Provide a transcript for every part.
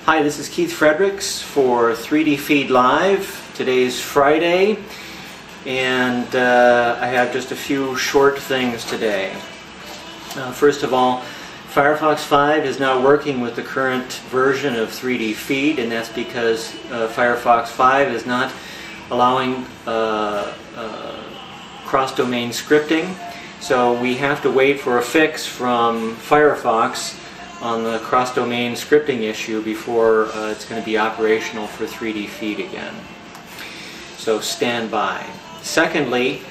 Hi, this is Keith Fredericks for 3D Feed Live. Today is Friday, and I have just a few short things today. First of all, Firefox 5 is now working with the current version of 3D Feed, and that's because Firefox 5 is not allowing cross-domain scripting. So we have to wait for a fix from Firefox on the cross-domain scripting issue before it's going to be operational for 3D Feed again. So stand by. Secondly,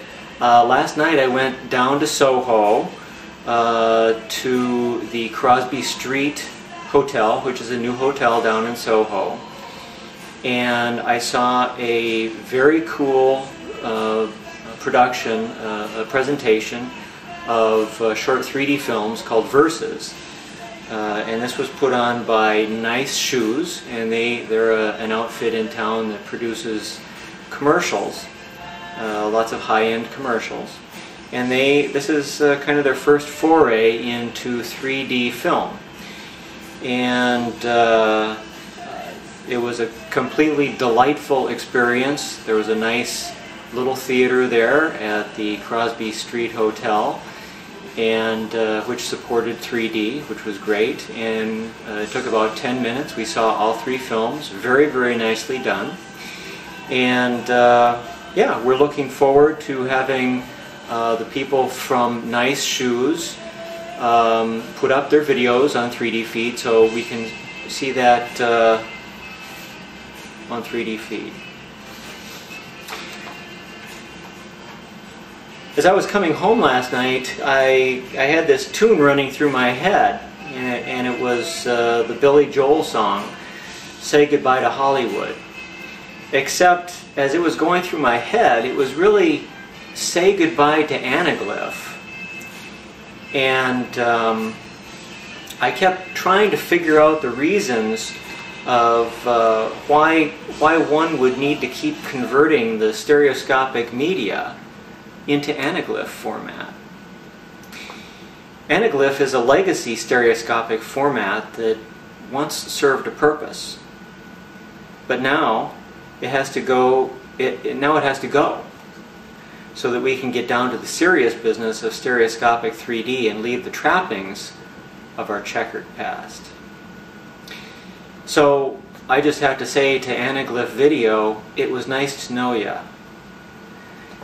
last night I went down to Soho to the Crosby Street Hotel, which is a new hotel down in Soho, and I saw a very cool presentation of short 3D films called Versus. And this was put on by Nice Shoes, and they're an outfit in town that produces commercials, lots of high-end commercials. And this is kind of their first foray into 3D film. And it was a completely delightful experience. There was a nice little theater there at the Crosby Street Hotel, and which supported 3D, which was great, and it took about 10 minutes. We saw all three films, very, very nicely done. And yeah, we're looking forward to having the people from Nice Shoes put up their videos on 3D Feed, so we can see that on 3D Feed. As I was coming home last night, I had this tune running through my head, and it was the Billy Joel song, Say Goodbye to Hollywood. Except, as it was going through my head, it was really Say Goodbye to Anaglyph. And I kept trying to figure out the reasons of why one would need to keep converting the stereoscopic media into anaglyph format. Anaglyph is a legacy stereoscopic format that once served a purpose, but now it has to go. Now it has to go, so that we can get down to the serious business of stereoscopic 3D and leave the trappings of our checkered past. So I just have to say to Anaglyph Video, it was nice to know ya.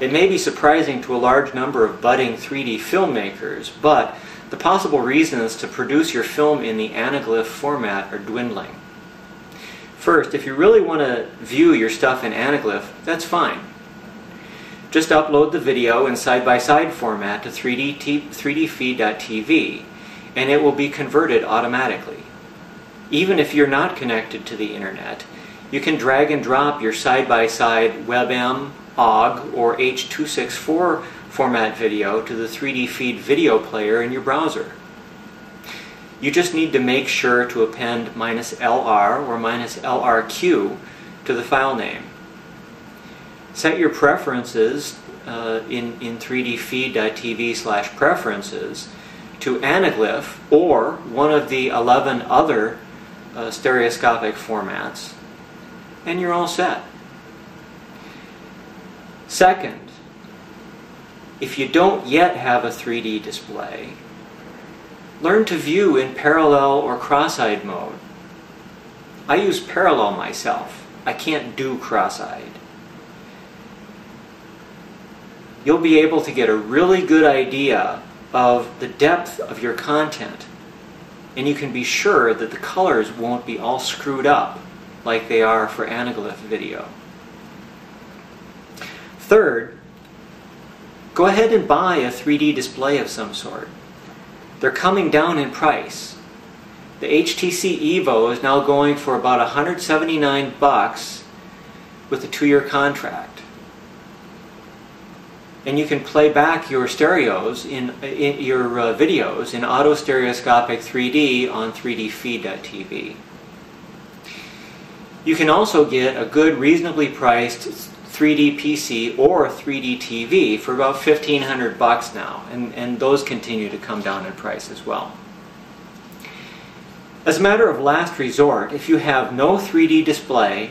It may be surprising to a large number of budding 3D filmmakers, but the possible reasons to produce your film in the anaglyph format are dwindling. First, if you really want to view your stuff in anaglyph, that's fine. Just upload the video in side-by-side format to 3dfeed.tv, and it will be converted automatically. Even if you're not connected to the internet, you can drag and drop your side-by-side WebM, OGG, or H.264 format video to the 3D Feed video player in your browser. You just need to make sure to append -LR or -LRQ to the file name. Set your preferences in 3dfeed.tv/preferences to anaglyph or one of the 11 other stereoscopic formats, and you're all set. Second, if you don't yet have a 3D display, learn to view in parallel or cross-eyed mode. I use parallel myself. I can't do cross-eyed. You'll be able to get a really good idea of the depth of your content, and you can be sure that the colors won't be all screwed up like they are for anaglyph video. Third, go ahead and buy a 3D display of some sort. They're coming down in price. The HTC Evo is now going for about $179 with a 2-year contract. And you can play back your stereos in your videos in auto stereoscopic 3D on 3dfeed.tv. You can also get a good, reasonably priced 3D PC or 3D TV for about $1,500 now, and those continue to come down in price as well. As a matter of last resort, if you have no 3D display,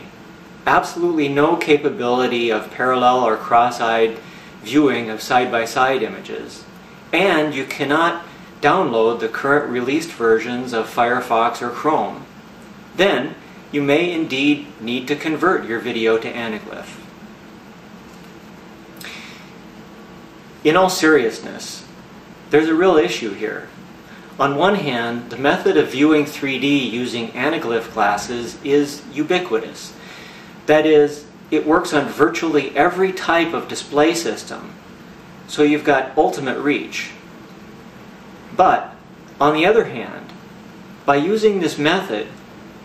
absolutely no capability of parallel or cross-eyed viewing of side-by-side images, and you cannot download the current released versions of Firefox or Chrome, then you may indeed need to convert your video to anaglyph. In all seriousness, there's a real issue here. On one hand, the method of viewing 3D using anaglyph glasses is ubiquitous. That is, it works on virtually every type of display system, so you've got ultimate reach. But, on the other hand, by using this method,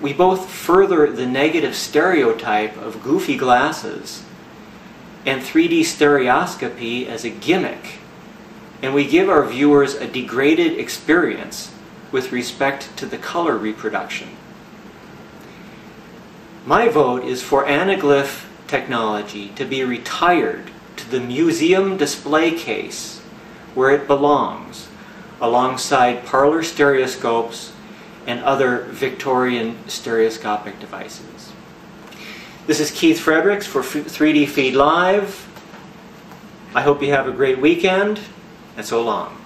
we both further the negative stereotype of goofy glasses and 3D stereoscopy as a gimmick, and we give our viewers a degraded experience with respect to the color reproduction. My vote is for anaglyph technology to be retired to the museum display case where it belongs, alongside parlor stereoscopes and other Victorian stereoscopic devices. This is Keith Fredericks for 3D Feed Live. I hope you have a great weekend, and so long.